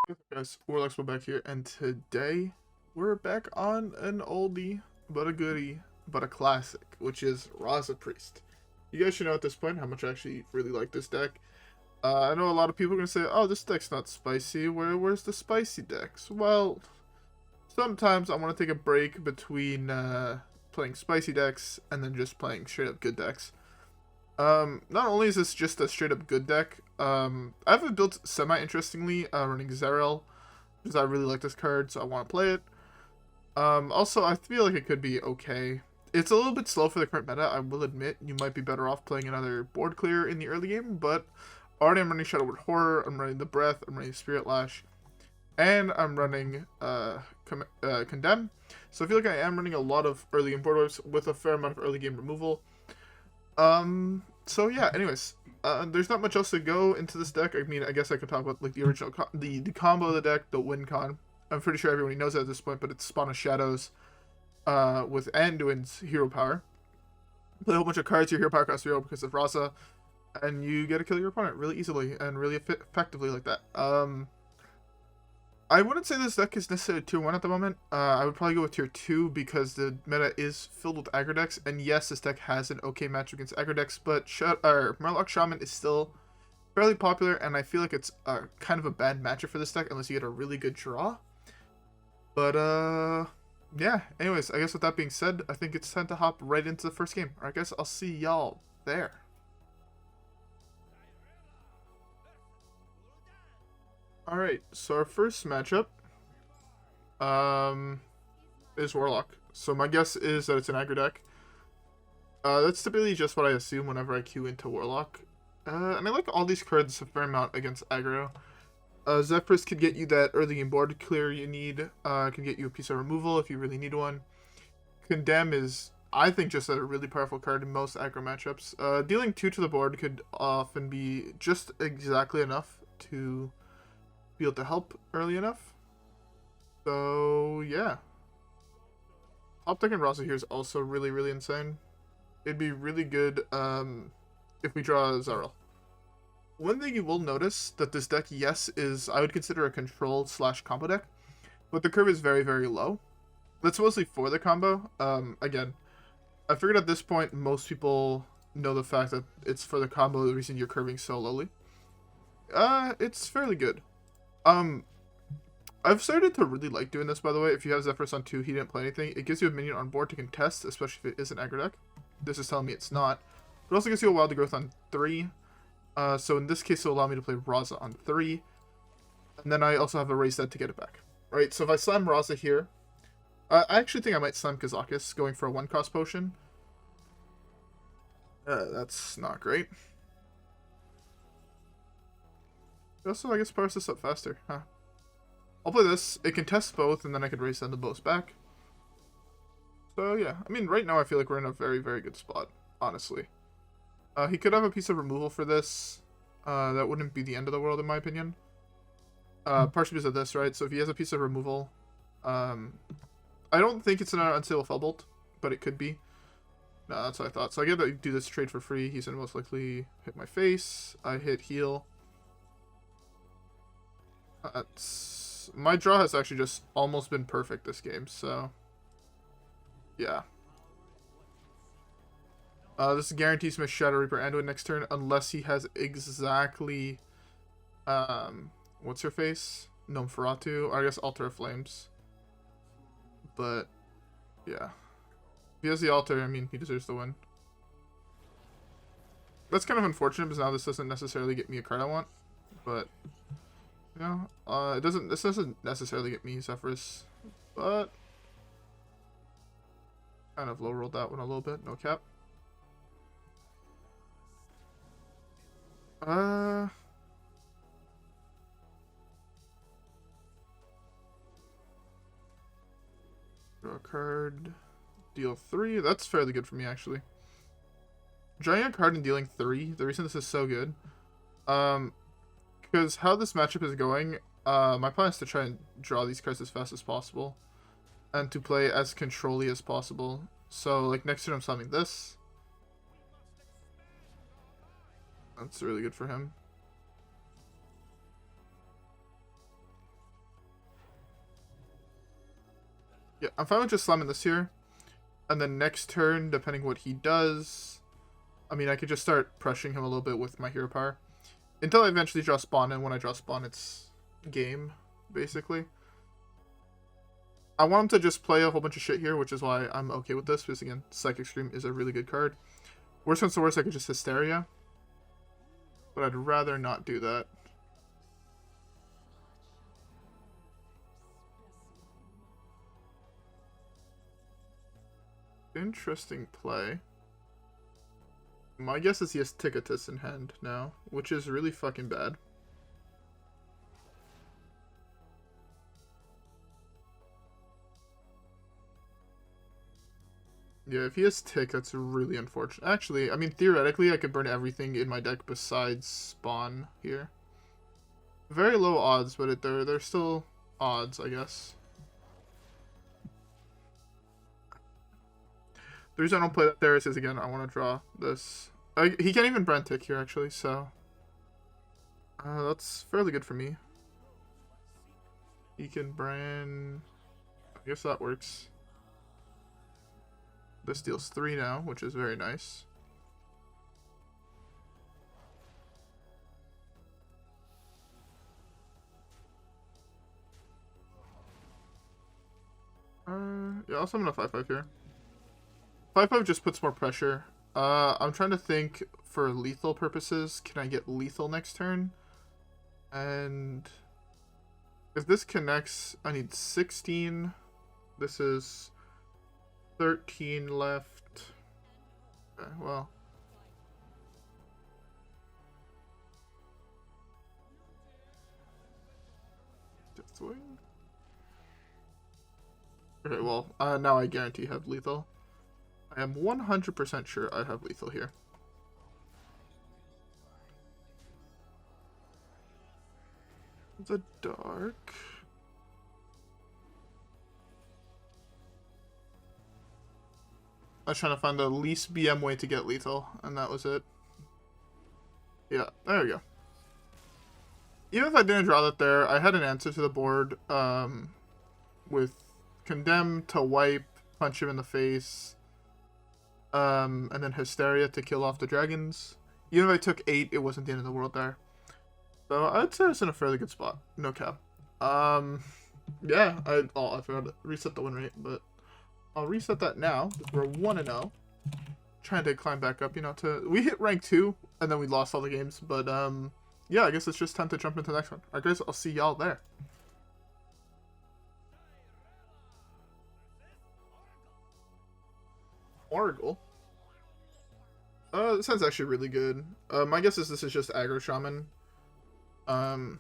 What's up, guys? WhirlXbow back here, and today we're back on an oldie but a goodie but a classic, which is Raza Priest. You guys should know at this point how much I actually really like this deck. I know a lot of people are gonna say, "Oh, this deck's not spicy. Where's the spicy decks?" Well, sometimes I want to take a break between playing spicy decks and then just playing straight up good decks. Not only is this just a straight up good deck, I have it built semi-interestingly, running Xyrella, because I really like this card, so I want to play it. Also, I feel like it could be okay. It's a little bit slow for the current meta, I will admit. You might be better off playing another board clear in the early game, but already I'm running Shadowward Horror, I'm running the Breath, I'm running Spirit Lash, and I'm running Condemn. So I feel like I am running a lot of early game board wipes with a fair amount of early game removal. So yeah, anyways, there's not much else to go into this deck. I mean, I guess I could talk about like the original the combo of the deck, the win con. I'm pretty sure everybody knows that at this point, but it's Spawn of Shadows with Anduin's hero power. Play a whole bunch of cards, your hero power costs 0 because of Raza, and you get to kill your opponent really easily and really effectively like that. I wouldn't say this deck is necessarily tier 1 at the moment. I would probably go with tier 2 because the meta is filled with aggro decks. And yes, this deck has an okay match against aggro decks, but Murloc Shaman is still fairly popular, and I feel like it's kind of a bad matchup for this deck unless you get a really good draw. But, yeah. Anyways, I guess with that being said, I think it's time to hop right into the first game. I guess I'll see y'all there. Alright, so our first matchup is Warlock. So my guess is that it's an aggro deck. That's typically just what I assume whenever I queue into Warlock. And I like all these cards a fair amount against aggro. Zephrys could get you that early game board clear you need. Can get you a piece of removal if you really need one. Condemn is, I think, just a really powerful card in most aggro matchups. Dealing 2 to the board could often be just exactly enough to be able to help early enough. So yeah, top deck and Raza here is also really insane. It'd be really good if we draw Xyrella. One thing you will notice that this deck, yes, is I would consider a control / combo deck, but the curve is very low. That's mostly for the combo. Again, I figured at this point most people know the fact that it's for the combo, the reason you're curving so lowly. It's fairly good. I've started to really like doing this, by the way. If you have Zephrys on 2, he didn't play anything. It gives you a minion on board to contest, especially if it is an aggro deck. This is telling me it's not. But it also gives you a wild growth on 3. So in this case, it'll allow me to play Raza on 3. And then I also have a raise that to get it back. Right, so if I slam Raza here, I actually think I might slam Kazakus, going for a 1-cost potion. That's not great. Also, I guess powers this up faster, huh? I'll play this. It can test both, and then I could raise them both back. So yeah, I mean, right now I feel like we're in a very good spot, honestly. He could have a piece of removal for this. That wouldn't be the end of the world, in my opinion. Partially because of this, right? So if he has a piece of removal, I don't think it's an unstable Felbolt, but it could be. No, that's what I thought. So I get to do this trade for free. He's gonna most likely hit my face. I hit heal. My draw has actually just almost been perfect this game, so yeah. This guarantees my Shadowreaper Anduin next turn, unless he has exactly, what's her face? Nosferatu, or I guess Altar of Flames. But, yeah. If he has the Altar, I mean, he deserves to win. That's kind of unfortunate, because now this doesn't necessarily get me a card I want, but you know, this doesn't necessarily get me Zephrys, but kind of low rolled that one a little bit. No cap. Draw a card. Deal 3. That's fairly good for me, actually. Drawing a card and dealing 3. The reason this is so good, because how this matchup is going, my plan is to try and draw these cards as fast as possible, and to play as control-y as possible. So, like, next turn I'm summoning this. That's really good for him. Yeah, I'm fine with just slamming this here. And then next turn, depending what he does, I mean, I could just start pressuring him a little bit with my hero power. Until I eventually draw spawn, and when I draw spawn, it's game, basically. I want him to just play a whole bunch of shit here, which is why I'm okay with this, because again, Psychic Scream is a really good card. Worst comes to worst, I could just Hysteria. But I'd rather not do that. Interesting play. My guess is he has Ticketus in hand now, which is really fucking bad. Yeah, if he has Tick, that's really unfortunate. Actually, I mean, theoretically, I could burn everything in my deck besides Spawn here. Very low odds, but they're still odds, I guess. The reason I don't play that there is again, I want to draw this. He can't even brand Tick here, actually, so... that's fairly good for me. He can brand... I guess that works. This deals 3 now, which is very nice. Yeah, I'll summon a 5/5 here. 5/5 just puts more pressure. I'm trying to think for lethal purposes. Can I get lethal next turn? And if this connects, I need 16. This is 13 left. Okay, well. Deathwing? Okay, well, now I guarantee have lethal. I am 100% sure I have lethal here. The dark. I was trying to find the least BM way to get lethal, and that was it. Yeah, there we go. Even if I didn't draw that there, I had an answer to the board with Condemn to wipe, punch him in the face, and then Hysteria to kill off the dragons. Even if I took 8, it wasn't the end of the world there. So I'd say it's in a fairly good spot. No cap. Yeah, I forgot to reset the win rate, but I'll reset that now. We're 1-0. Trying to climb back up, you know, we hit rank 2 and then we lost all the games, but yeah, I guess it's just time to jump into the next one. Alright guys, I'll see y'all there. Oracle. This sounds actually really good. My guess is this is just Aggro Shaman. So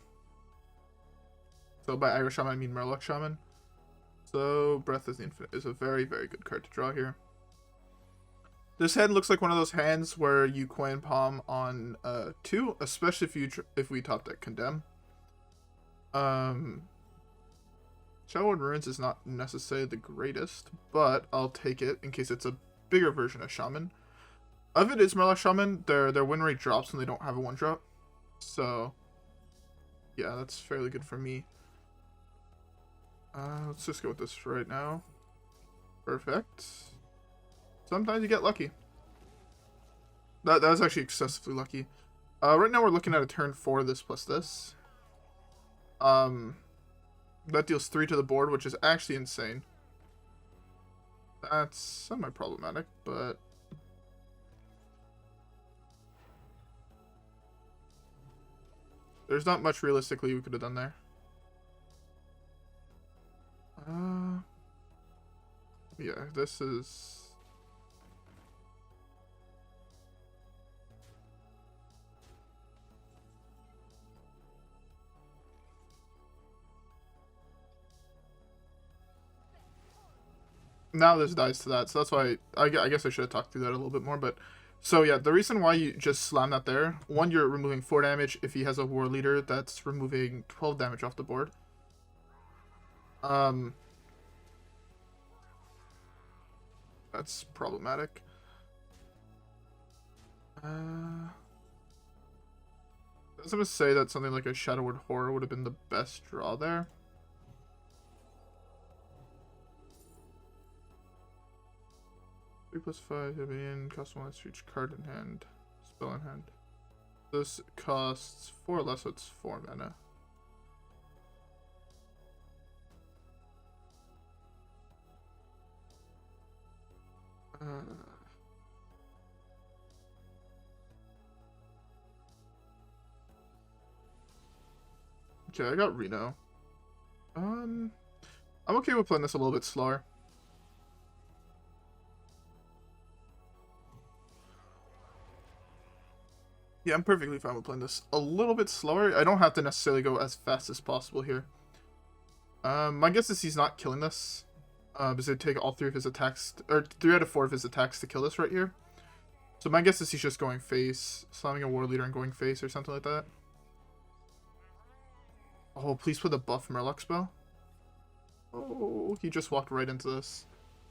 by Aggro Shaman I mean Murloc Shaman. So Breath is the Infinite is a very, very good card to draw here. This hand looks like one of those hands where you coin palm on 2, especially if we top deck Condemn. Shadowwood Ruins is not necessarily the greatest, but I'll take it in case it's a bigger version of Shaman. If it is Murloc Shaman, their win rate drops when they don't have a 1-drop. So, yeah, that's fairly good for me. Let's just go with this right now. Perfect. Sometimes you get lucky. That was actually excessively lucky. Right now we're looking at a turn 4 this plus this. That deals 3 to the board, which is actually insane. That's semi-problematic, but... there's not much realistically we could have done there. Yeah, this is... now this dies to that, so that's why I guess I should have talked through that a little bit more, but so yeah, the reason why you just slam that there, 1, you're removing 4 damage. If he has a war leader, that's removing 12 damage off the board. That's problematic. I was gonna say that something like a Shadowwood Horror would have been the best draw there. 3+5, in customize for each card in hand, spell in hand. This costs 4 less, so it's 4 mana. Okay, I got Reno. I'm okay with playing this a little bit slower. Yeah, I'm perfectly fine with playing this a little bit slower. I don't have to necessarily go as fast as possible here. My guess is he's not killing this. Because it'd take all 3 of his attacks, or 3 out of 4 of his attacks to kill this right here. So my guess is he's just going face, slamming a War Leader and going face or something like that. Oh, please put the buff WhirlXbow. Oh, he just walked right into this.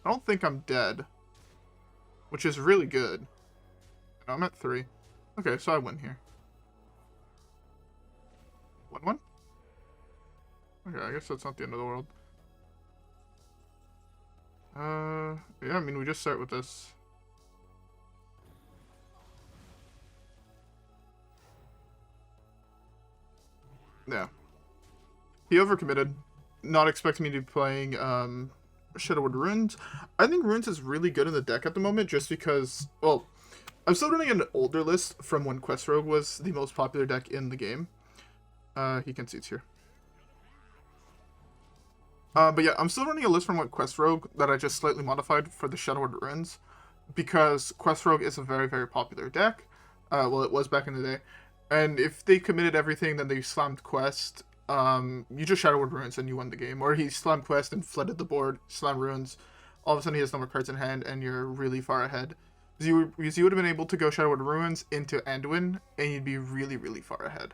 I don't think I'm dead. Which is really good. No, I'm at 3. Okay, so I win here. 1-1? Okay, I guess that's not the end of the world. Yeah, I mean, we just start with this. Yeah. He overcommitted. Not expecting me to be playing, Shadowwood Runes. I think Runes is really good in the deck at the moment, just because, well, I'm still running an older list from when Quest Rogue was the most popular deck in the game. He concedes here. But yeah, I'm still running a list from what Quest Rogue that I just slightly modified for the Shadowwood Runes, because Quest Rogue is a very, very popular deck. Well, it was back in the day. And if they committed everything, then they slammed Quest, you just Shadowwood Runes and you won the game. Or he slammed Quest and flooded the board, slammed Runes, all of a sudden he has no more cards in hand, and you're really far ahead. Because you would have been able to go Shadowwood Runes into Anduin, and you'd be really, really far ahead.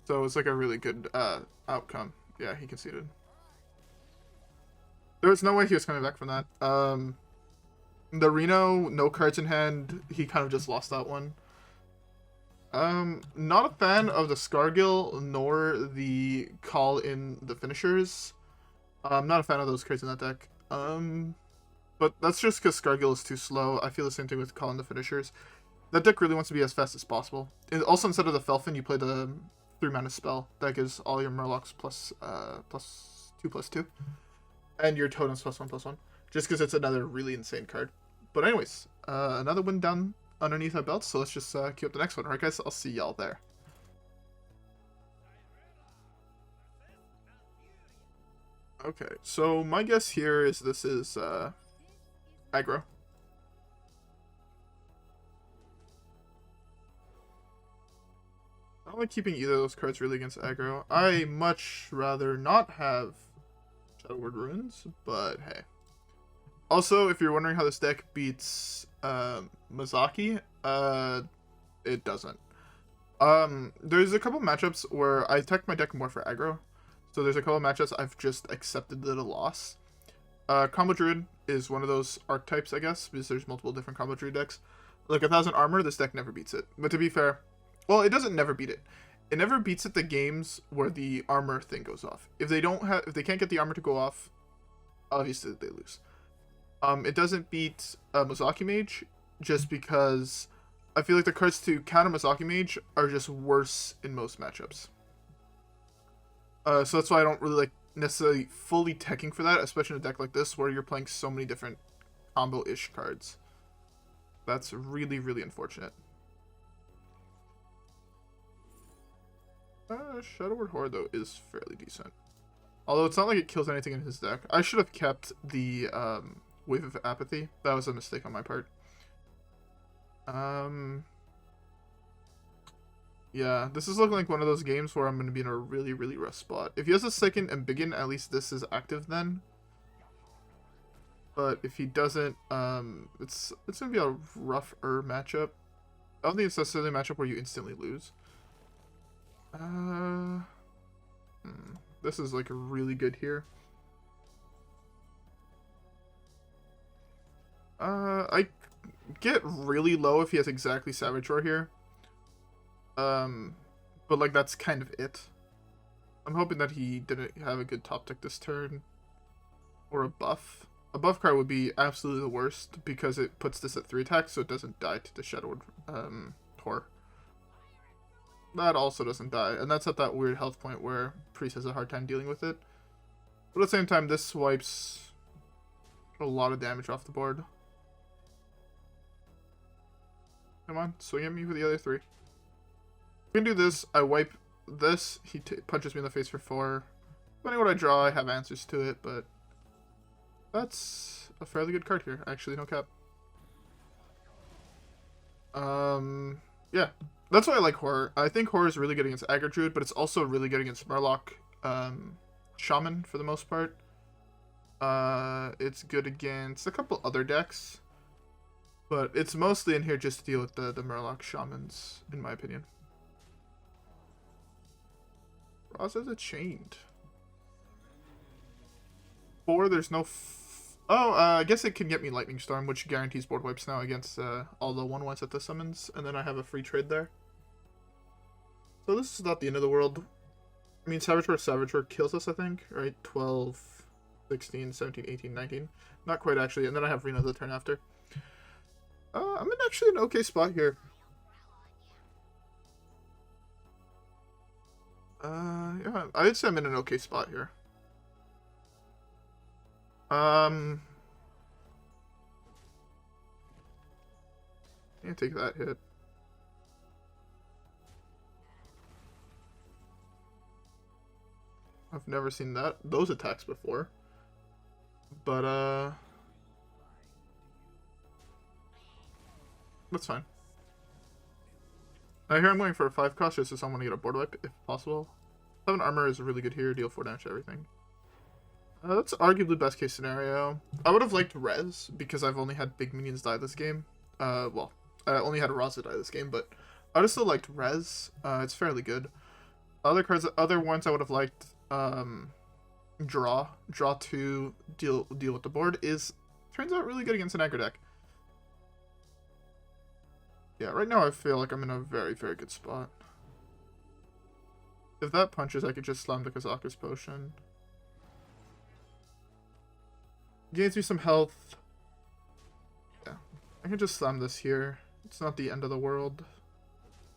So it's like a really good outcome. Yeah, he conceded. There was no way he was coming back from that. The Reno, no cards in hand, he kind of just lost that one. Not a fan of the Scargill, nor the call in the finishers. I'm not a fan of those cards in that deck. But that's just because Scargill is too slow. I feel the same thing with call in the finishers. That deck really wants to be as fast as possible. And also, instead of the Felfin, you play the 3 mana spell. That gives all your Murlocs plus 2/2. And your Totems +1/1. Just because it's another really insane card. But anyways, another win down underneath our belts, so let's just queue up the next one. Alright guys, I'll see y'all there. Okay, so my guess here is this is aggro. I don't like keeping either of those cards really against aggro. I much rather not have Shadowwood Runes, but hey. Also, if you're wondering how this deck beats Mozaki, it doesn't. There's a couple matchups where I attacked my deck more for aggro. So there's a couple matchups I've just accepted the loss. Combo Druid is one of those archetypes, I guess, because there's multiple different Combo Druid decks. Like 1,000 armor, this deck never beats it. But to be fair, well, it doesn't never beat it. It never beats it the games where the armor thing goes off. If they can't get the armor to go off, obviously they lose. It doesn't beat Mozaki Mage, just because I feel like the cards to counter Mozaki Mage are just worse in most matchups. So that's why I don't really like necessarily fully teching for that, especially in a deck like this where you're playing so many different combo-ish cards. That's really, really unfortunate. Shadowward Horde, though, is fairly decent. Although it's not like it kills anything in his deck. I should have kept the Wave of Apathy. That was a mistake on my part. Yeah, this is looking like one of those games where I'm going to be in a really, really rough spot. If he has a second Embiggen, at least this is active then. But if he doesn't, it's going to be a rougher matchup. I don't think it's necessarily a matchup where you instantly lose. This is like really good here. I get really low if he has exactly Savage Roar here. But like that's kind of it. I'm hoping that he didn't have a good top deck this turn. Or a buff. A buff card would be absolutely the worst because it puts this at 3 attacks, so it doesn't die to the Shadow Horror. That also doesn't die, and that's at that weird health point where Priest has a hard time dealing with it. But at the same time, this wipes a lot of damage off the board. Come on, swing at me with the other 3. We can do this. I wipe this. He punches me in the face for 4. Depending on what I draw, I have answers to it, but that's a fairly good card here. Actually, no cap. Yeah. That's why I like Horror. I think Horror is really good against Aggro Druid, but it's also really good against Murloc, Shaman for the most part. It's good against a couple other decks, but it's mostly in here just to deal with the Murloc Shamans, in my opinion. Raza the Chained. 4, there's no... I guess it can get me Lightning Storm, which guarantees board wipes now against all the 1/1s at the summons, and then I have a free trade there. So this is not the end of the world. I mean, Saboteur kills us, I think, right? 12, 16, 17, 18, 19. Not quite, actually, and then I have Reno the turn after. I'm in actually an okay spot here. Yeah, I'd say I'm in an okay spot here. Yeah, take that hit. I've never seen those attacks before. But that's fine. I hear I'm going for a 5 cost just so I want to get a board wipe if possible. 7 armor is really good here, deal 4 damage to everything. That's arguably best case scenario. I would have liked Res, because I've only had big minions die this game. Well, I only had Raza die this game, but I would have still liked Res. It's fairly good. Other ones I would have liked, Draw 2, deal with the board, turns out really good against an aggro deck. Yeah, right now I feel like I'm in a very, very good spot. If that punches, I could just slam the Kazakus potion. Gains me some health. Yeah, I can just slam this here. It's not the end of the world.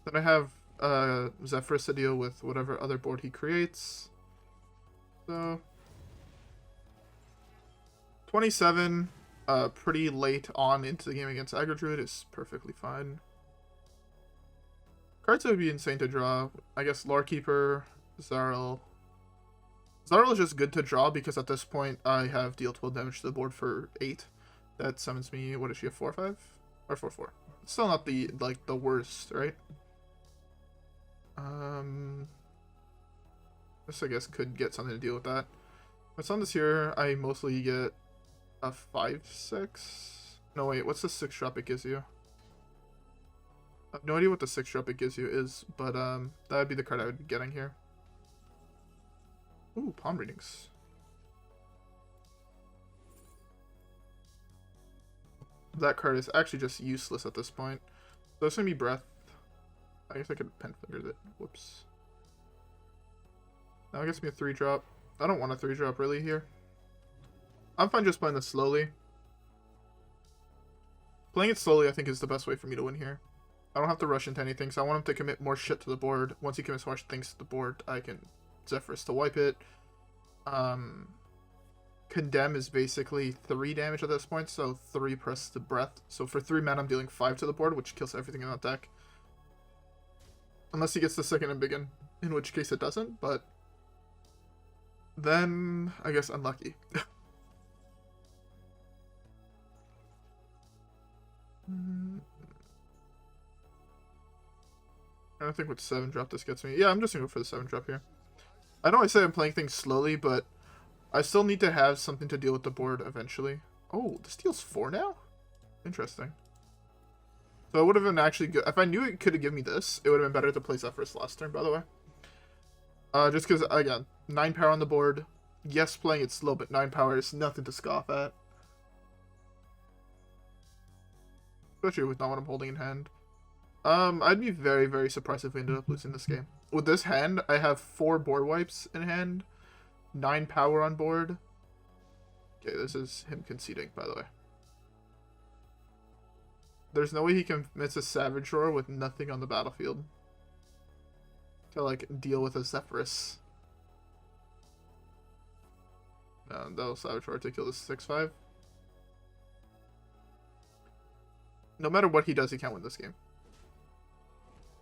Then I have Zephrys to deal with whatever other board he creates. So 27, pretty late on into the game against Aggro Druid is perfectly fine. Cards that would be insane to draw. I guess Lorekeeper, Xyrella. Xyrella is just good to draw because at this point I have deal 12 damage to the board for 8. That summons me, what is she, a 4/5? Or 4/4. It's still not the worst, right? This I guess could get something to deal with that. If it's on this here, I mostly get a 5/6. No wait, what's the 6 drop it gives you? I have no idea what the 6 drop it gives you is, but that would be the card I would be getting here. Ooh, palm readings. That card is actually just useless at this point. So it's gonna be Breath. I guess I could pen flinger it. Whoops. Now it gets me a 3 drop. I don't want a 3 drop really here. I'm fine just playing this slowly. Playing it slowly I think is the best way for me to win here. I don't have to rush into anything, so I want him to commit more shit to the board. Once he commits more things to the board, I can Zephrys to wipe it. Condemn is basically 3 damage at this point, so 3 press the breath. So for 3 mana, I'm dealing 5 to the board, which kills everything in that deck. Unless he gets the second and begin, in which case it doesn't, but then I guess unlucky. I don't think what 7 drop this gets me. Yeah, I'm just gonna go for the 7 drop here. I know I say I'm playing things slowly, but I still need to have something to deal with the board eventually. Oh, this deals 4 now? Interesting. So it would have been actually good. If I knew it could have given me this, it would have been better to play Zephrys last turn, by the way. Just because, again, 9 power on the board. Yes, playing it slow, but 9 power is nothing to scoff at. Especially with not what I'm holding in hand. I'd be very, very surprised if we ended up losing this game. With this hand, I have 4 board wipes in hand, 9 power on board. Okay, this is him conceding, by the way. There's no way he commits a Savage Roar with nothing on the battlefield to, like, deal with a Zephrys. No, that was Savage Roar to kill this 6/5. No matter what he does, he can't win this game.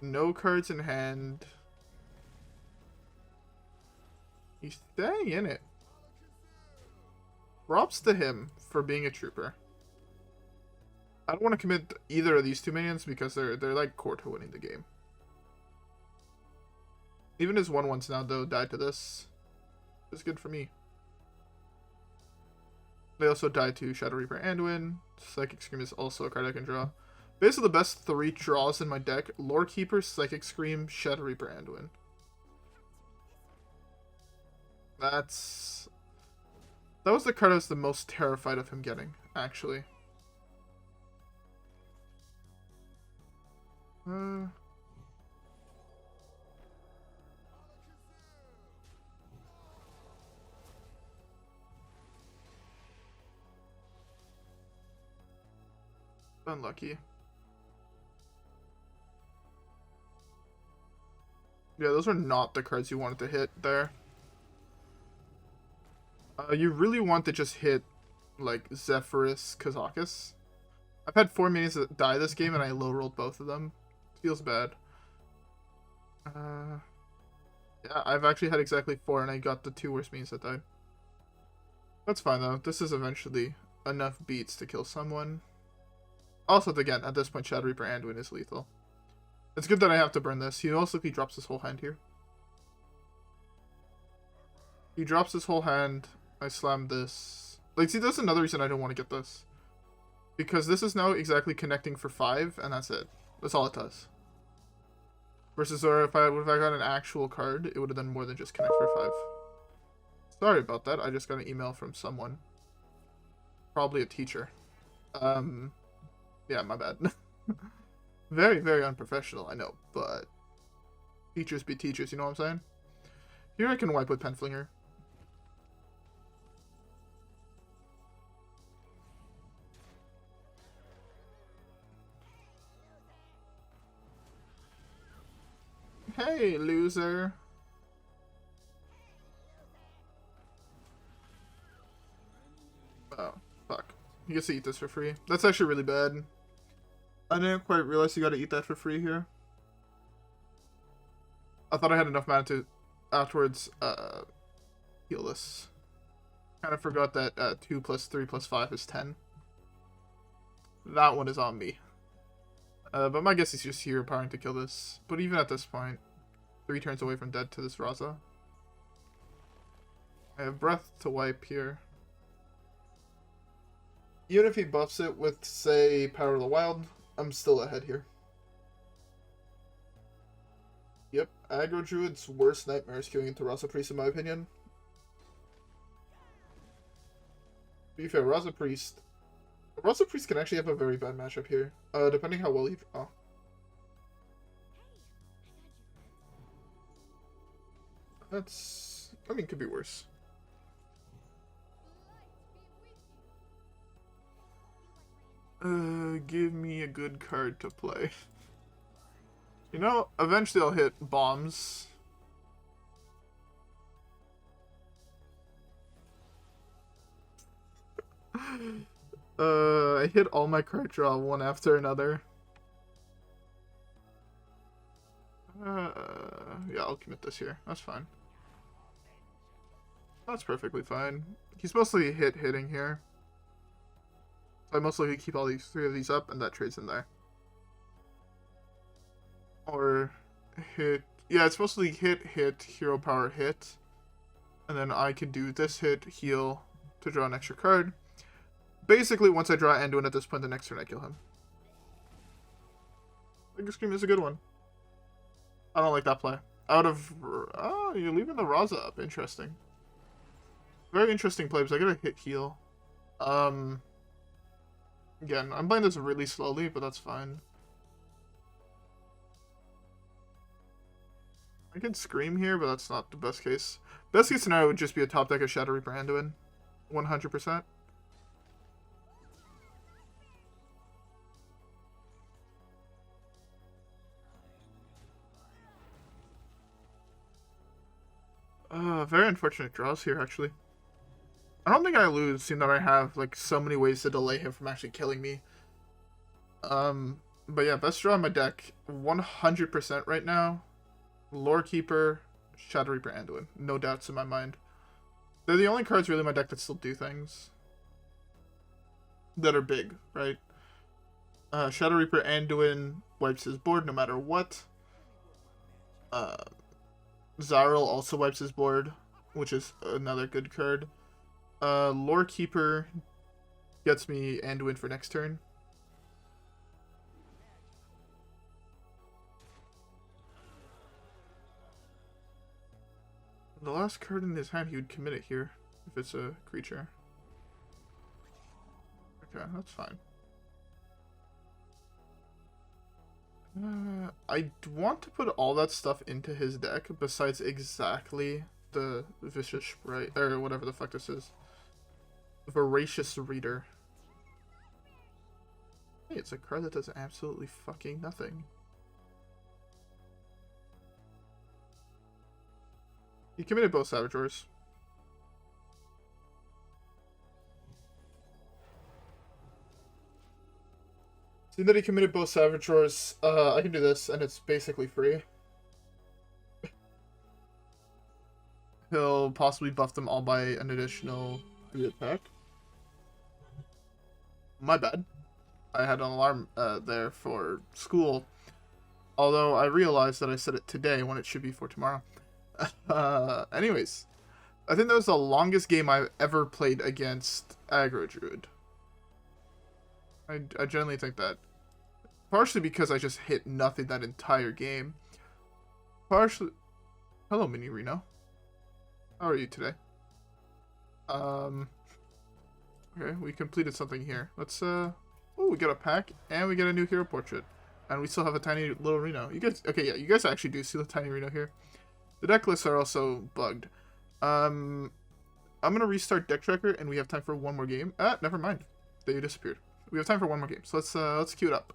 No cards in hand. He's staying in it. Props to him for being a trooper. I don't want to commit either of these two minions because they're like core to winning the game. Even his 1/1s now, though, died to this. It's good for me. They also died to Shadowreaper Anduin. Psychic Scream is also a card I can draw. Basically, the best 3 draws in my deck: Lorekeeper, Psychic Scream, Shadowreaper Anduin. That was the card I was the most terrified of him getting, actually. Unlucky. Yeah, those are not the cards you wanted to hit there. You really want to just hit, like, Zephrys, Kazakus. I've had 4 minions that die this game, and I low-rolled both of them. Feels bad. Yeah, I've actually had exactly 4, and I got the 2 worst minions that died. That's fine, though. This is eventually enough beats to kill someone. Also, again, at this point, Shadowreaper Anduin is lethal. It's good that I have to burn this. He also drops his whole hand here. He drops his whole hand. I slam this. Like, see, that's another reason I don't want to get this. Because this is now exactly connecting for 5, and that's it. That's all it does. Versus, or if I got an actual card, it would have done more than just connect for 5. Sorry about that. I just got an email from someone. Probably a teacher. Yeah, my bad. Very, very unprofessional, I know, but teachers be teachers, you know what I'm saying? Here I can wipe with Flinger. Hey, loser. Oh, fuck. You get to eat this for free. That's actually really bad. I didn't quite realize you gotta eat that for free here. I thought I had enough mana to afterwards heal this. Kind of forgot that 2 + 3 + 5 is 10. That one is on me. But my guess is just hero powering to kill this. But even at this point, 3 turns away from dead to this Raza. I have breath to wipe here. Even if he buffs it with, say, Power of the Wild, I'm still ahead here. Yep, Aggro Druid's worst nightmare is queuing into Raza Priest, in my opinion. To be fair, Raza Priest can actually have a very bad matchup here, depending how well he... Oh. That's... I mean, could be worse. Give me a good card to play. You know, eventually I'll hit bombs. I hit all my card draw one after another. Yeah, I'll commit this here. That's fine. That's perfectly fine. He's mostly hitting here. So I most likely keep all these 3 of these up, and that trades in there. Or hit... Yeah, it's mostly hit, hero power, hit. And then I can do this hit, heal, to draw an extra card. Basically, once I draw Anduin at this point, the next turn I kill him. Flinger Scream is a good one. I don't like that play. Out of... Oh, you're leaving the Raza up. Interesting. Very interesting play, because I gotta hit heal. Again, I'm playing this really slowly, but that's fine. I can Scream here, but that's not the best case. Best case scenario would just be a top deck of Shadowreaper Anduin. 100%. Very unfortunate draws here, actually. I don't think I lose, seeing that I have, like, so many ways to delay him from actually killing me. But yeah, best draw in my deck, 100% right now. Lorekeeper, Shadowreaper Anduin. No doubts in my mind. They're the only cards really in my deck that still do things. That are big, right? Shadowreaper Anduin wipes his board no matter what. Xyrella also wipes his board, which is another good card. Lorekeeper gets me Anduin for next turn. The last card in his hand, he would commit it here, if it's a creature. Okay, that's fine. I want to put all that stuff into his deck, besides exactly the Vicious Sprite, or whatever the fuck this is. Voracious Reader. Hey, it's a card that does absolutely fucking nothing. He committed both Savage Wars. Seeing that he committed both Savage Wars, I can do this, and it's basically free. He'll possibly buff them all by an additional 3 attack. My bad. I had an alarm there for school. Although I realized that I said it today when it should be for tomorrow. Anyways. I think that was the longest game I've ever played against Aggro Druid. I genuinely think that. Partially because I just hit nothing that entire game. Partially... Hello, Mini Reno. How are you today? Okay, we completed something here. Let's, oh, we got a pack, and we get a new hero portrait. And we still have a tiny little Reno. You guys, okay, yeah, you guys actually do see the tiny Reno here. The deck lists are also bugged. I'm gonna restart Deck Tracker, and we have time for one more game. Never mind. They disappeared. We have time for one more game, so let's queue it up.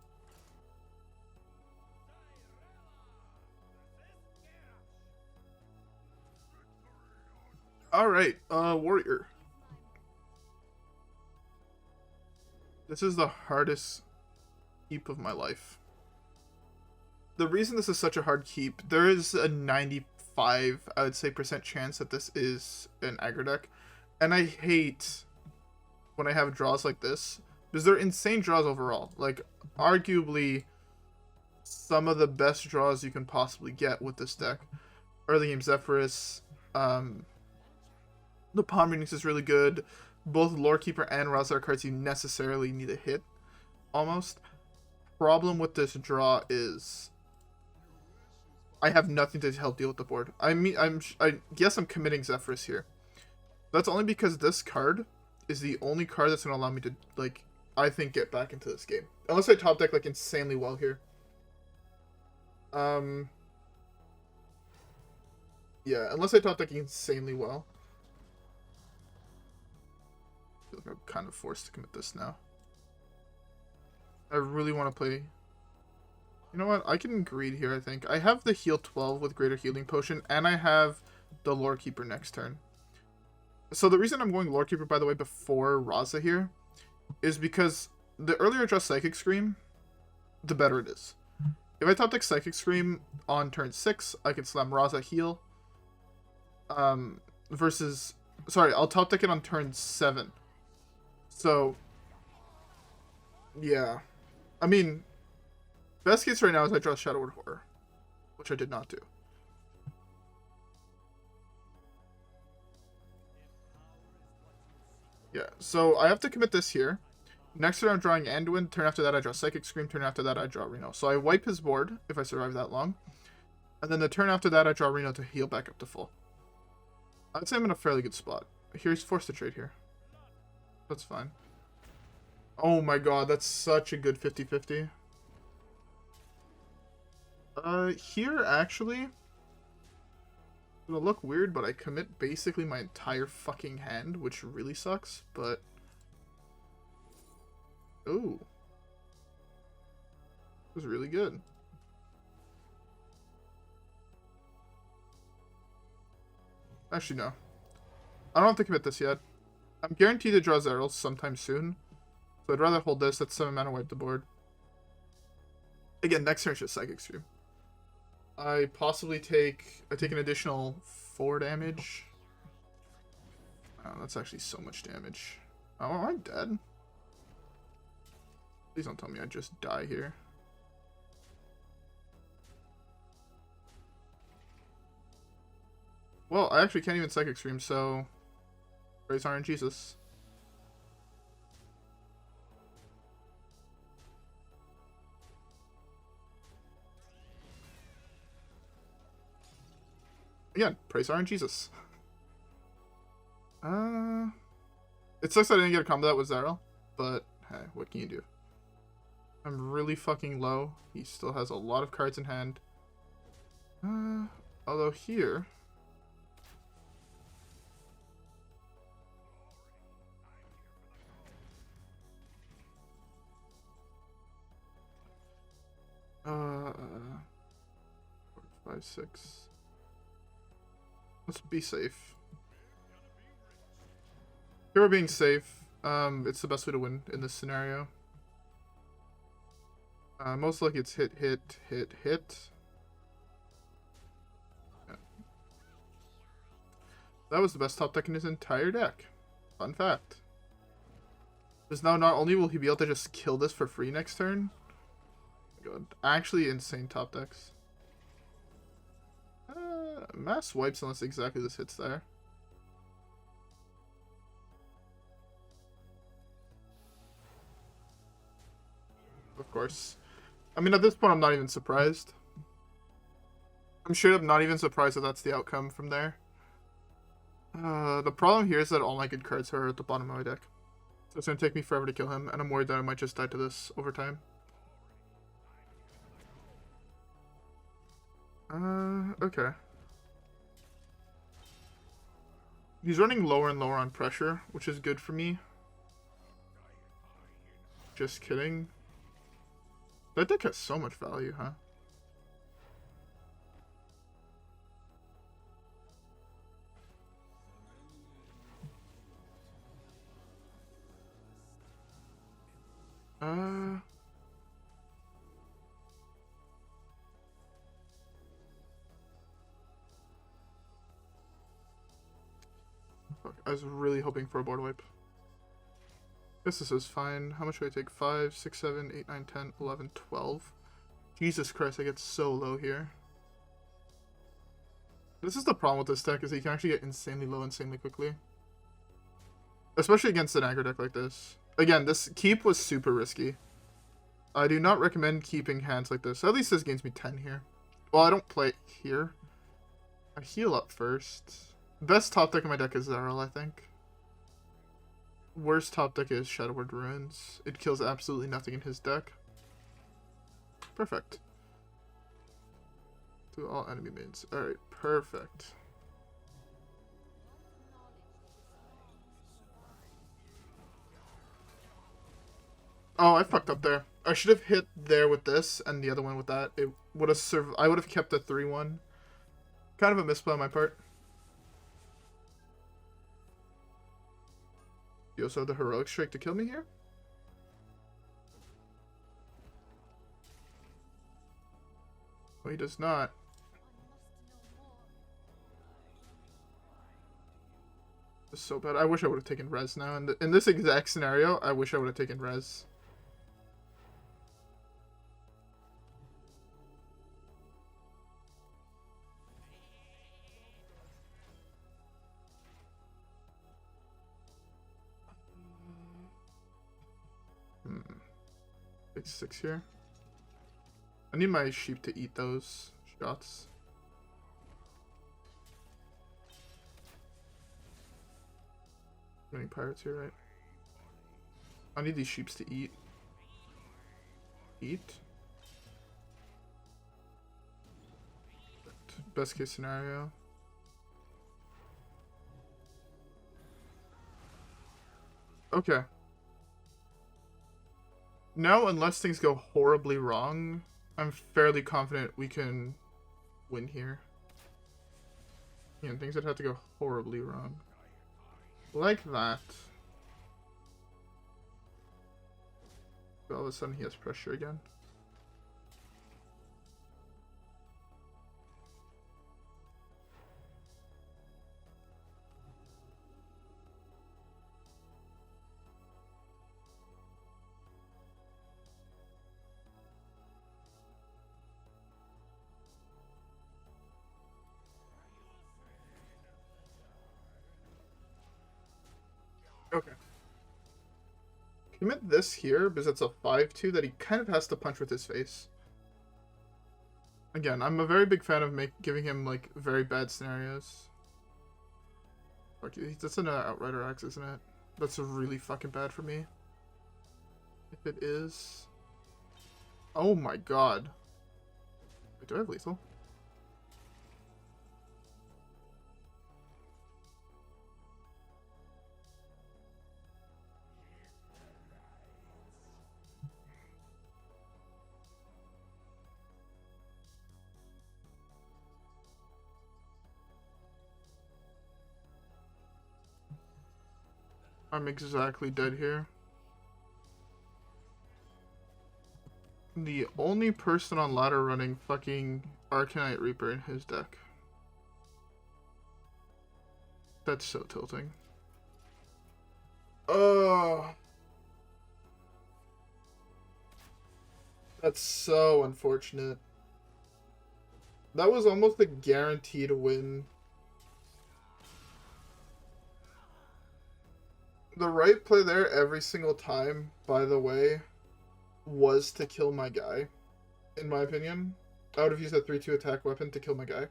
Alright, Warrior. This is the hardest keep of my life. The reason this is such a hard keep, there is a 95, I would say, % chance that this is an aggro deck. And I hate when I have draws like this, because they're insane draws overall. Like, arguably, some of the best draws you can possibly get with this deck. Early game Zephrys, the Palm Readings is really good. Both Lorekeeper and Raza are cards you necessarily need to hit, almost. Problem with this draw is I have nothing to help deal with the board. I mean, I guess I'm committing Zephrys here. That's only because this card is the only card that's going to allow me to, like, I think, get back into this game. Unless I top deck, like, insanely well here. Yeah, unless I top deck insanely well. I feel like I'm kind of forced to commit this now. I really want to play... You know what? I can greed here, I think. I have the heal 12 with Greater Healing Potion, and I have the Lorekeeper next turn. So the reason I'm going Lorekeeper, by the way, before Raza here, is because the earlier I draw Psychic Scream, the better it is. If I top deck Psychic Scream on turn 6, I can slam Raza heal. Versus... Sorry, I'll top deck it on turn 7. So... Yeah. I mean... Best case right now is I draw Shadow Word Horror, which I did not do. Yeah, so I have to commit this here. Next turn I'm drawing Anduin, turn after that I draw Psychic Scream, turn after that I draw Reno. So I wipe his board, if I survive that long. And then the turn after that I draw Reno to heal back up to full. I'd say I'm in a fairly good spot. He's forced to trade here. That's fine. Oh my god, that's such a good 50-50. Here, actually, it'll look weird, but I commit basically my entire fucking hand, which really sucks, but... Ooh. It was really good. Actually, no. I don't have to commit this yet. I'm guaranteed to draw Xyrella sometime soon. So I'd rather hold this. That's some amount of wipe the board. Again, next turn is just Psychic Stream. I possibly take... I take an additional 4 damage. Oh, that's actually so much damage. Oh, am I dead? Please don't tell me I just die here. Well, I actually can't even Psychic Stream, so... Praise RNG Jesus. Again, praise RNG Jesus. It sucks that I didn't get a combo that with Xyrella, but hey, what can you do? I'm really fucking low. He still has a lot of cards in hand. Although here... Four, 5, 6. Let's be safe. Here we're being safe. It's the best way to win in this scenario. Most likely it's hit, hit, hit, hit. Yeah. That was the best top deck in his entire deck. Fun fact. Because now not only will he be able to just kill this for free next turn. Good. Actually insane top decks. Mass wipes unless exactly this hits there. Of course. I mean, at this point, I'm not even surprised. I'm straight up not even surprised that that's the outcome from there. The problem here is that all my good cards are at the bottom of my deck. So it's going to take me forever to kill him, and I'm worried that I might just die to this over time. Okay. He's running lower and lower on pressure, which is good for me. Just kidding. That deck has so much value, huh? Fuck, I was really hoping for a board wipe. Guess this is fine. How much do I take? 5, 6, 7, 8, 9, 10, 11, 12. Jesus Christ, I get so low here. This is the problem with this deck, is that you can actually get insanely low insanely quickly. Especially against an aggro deck like this. Again, this keep was super risky. I do not recommend keeping hands like this. At least this gains me 10 here. Well, I don't play it here. I heal up first. Best top deck in my deck is Xyrella, I think. Worst top deck is Shadowreaper Ruins. It kills absolutely nothing in his deck. Perfect. To all enemy mains. Alright, perfect. Oh, I fucked up there. I should have hit there with this and the other one with that. It would have I would have kept a 3-1. Kind of a misplay on my part. You also have the heroic strike to kill me here? Oh, he does not. This is so bad. I wish I would have taken res now. In this exact scenario, I wish I would have taken res. Big 6 here. I need my sheep to eat those shots. Many pirates here, right? I need these sheeps to eat. Eat? Best case scenario. Okay. Now, unless things go horribly wrong, I'm fairly confident we can win here. Yeah, things that had to go horribly wrong. Like that. All of a sudden he has pressure again. Okay. Commit this here because it's a 5-2 that he kind of has to punch with his face. Again, I'm a very big fan of giving him like very bad scenarios. Okay, that's an Outrider Axe, isn't it? That's really fucking bad for me. If it is... Oh my god. Wait, do I have lethal? I'm exactly dead here. The only person on ladder running fucking Arcanite Reaper in his deck. That's so tilting. Oh. That's so unfortunate. That was almost a guaranteed win. The right play there every single time, by the way, was to kill my guy, in my opinion. I would have used a 3-2 attack weapon to kill my guy.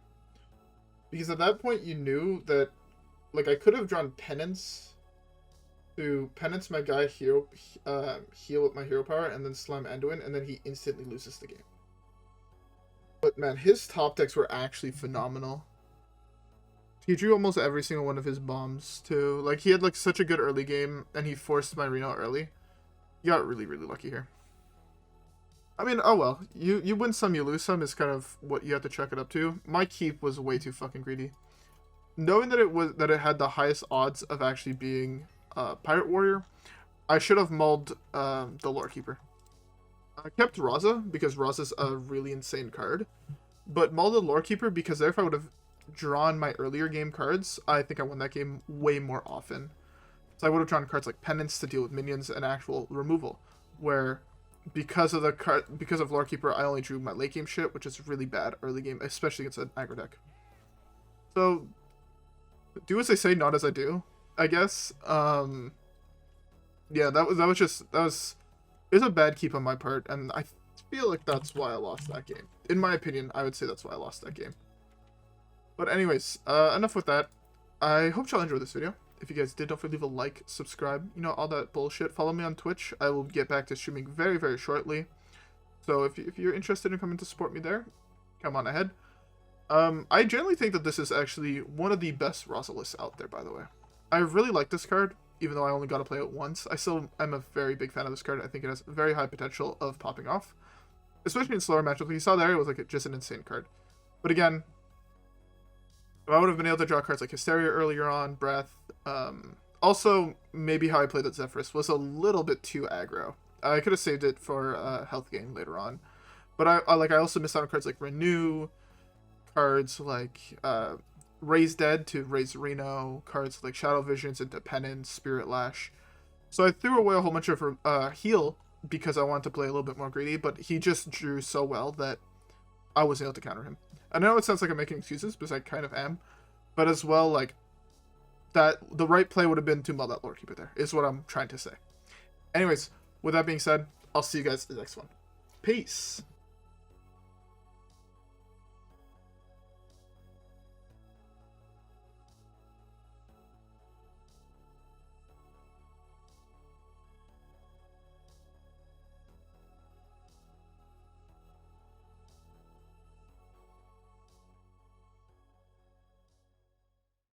Because at that point you knew that, like, I could have drawn Penance to Penance my guy, heal with my hero power, and then slam Anduin, and then he instantly loses the game. But man, his top decks were actually phenomenal. He drew almost every single one of his bombs, too. Like, he had, like, such a good early game, and he forced my Reno early. You got really, really lucky here. I mean, oh well. You win some, you lose some is kind of what you have to chalk it up to. My keep was way too fucking greedy. Knowing that it had the highest odds of actually being Pirate Warrior, I should have mulled the Lorekeeper. I kept Raza, because Raza's a really insane card. But mulled the Lorekeeper, because there if I would have drawn my earlier game cards, I think I won that game way more often. So I would have drawn cards like Penance to deal with minions and actual removal, where because of Lorekeeper, I only drew my late game shit, which is really bad early game, especially against an aggro deck. So do as I say, not as I do, I guess. Yeah, it was a bad keep on my part, and I feel like that's why I lost that game. In my opinion, I would say that's why I lost that game. But anyways, enough with that. I hope y'all enjoyed this video. If you guys did, don't forget to leave a like, subscribe, you know, all that bullshit. Follow me on Twitch. I will get back to streaming very, very shortly. So if you're interested in coming to support me there, come on ahead. I generally think that this is actually one of the best Raza lists out there, by the way. I really like this card, even though I only got to play it once. I'm a very big fan of this card. I think it has very high potential of popping off, especially in slower matchups. Like you saw there, it was like just an insane card. But again, I would have been able to draw cards like Hysteria earlier on, Breath. Also, maybe how I played at Zephrys was a little bit too aggro. I could have saved it for health gain later on. But I also missed out on cards like Renew, cards like Raise Dead to raise Reno, cards like Shadow Visions into Penance, Spirit Lash. So I threw away a whole bunch of heal because I wanted to play a little bit more greedy, but he just drew so well that I wasn't able to counter him. I know it sounds like I'm making excuses, because I kind of am, but as well, like, that the right play would have been to mull that Lorekeeper there, is what I'm trying to say. Anyways, with that being said, I'll see you guys in the next one. Peace!